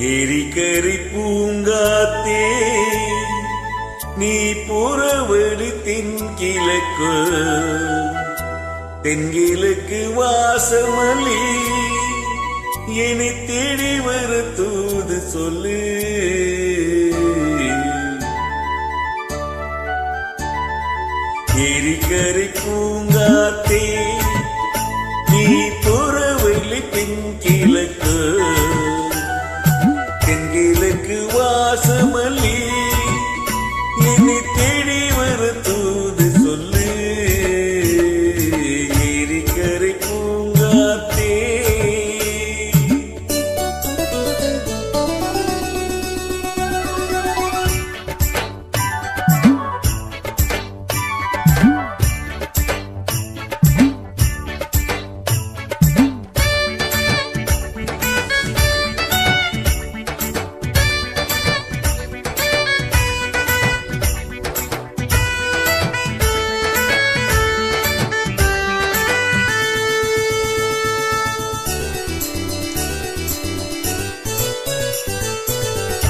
எரிக்கரை பூங்காத்தே நீ புறவழி தென்கிழக்கு தென்கிழக்கு வாசமல்லி என்னை தேடி வர தூது சொல்லு. எரிக்கரை பூங்காத்தே நீ புறவழி தென்கிழக்கு தென்கிழக்கு வாசமல்லி என்னை தேடி வர தூது சொல்லு. எரிக்கரை பூங்காத்தே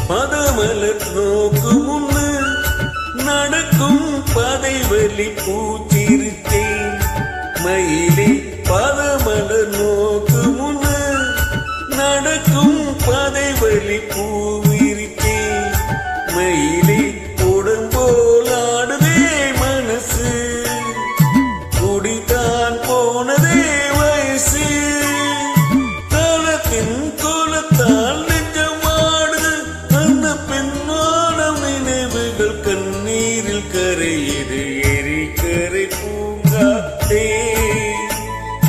பதமலர் நோக்கு முன்னு நடக்கும் பதைவலி பூச்சிருச்சேன் மயிலே. பதமலர் நோக்கு முன்னு நடக்கும் பதைவலி பூவிருச்சேன் மயிலே. உடம்போலாடுதே மனசு குடிதான் போனதே வயசு தளத்தின் குலத்தால் கரையுது. எரிக்கரை பூங்காத்தே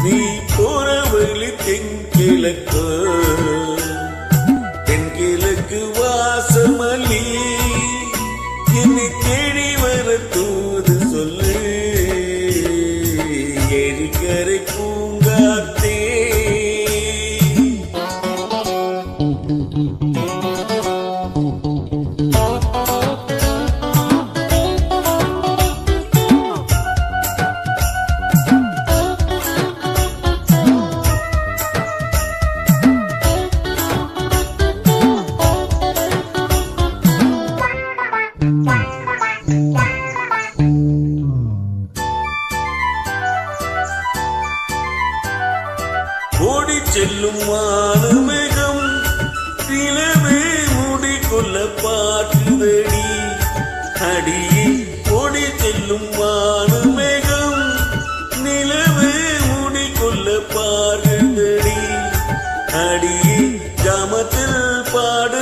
நீ புறவழி தென்கிழக்கு தென்கிழக்கு வாசமல்லி என்னை தேடி வர தூது சொல்லு. எரிக்கரை பூங்காத்தே ஓடி செல்லும் வானமேகம் நிலவே மூடி கொள்ள பார்க்குதடி அடியே. ஓடி செல்லும் வானமேகம் நிலவே மூடி கொள்ள பார்க்குதடி அடியே. ஜாமத்தில் பாடு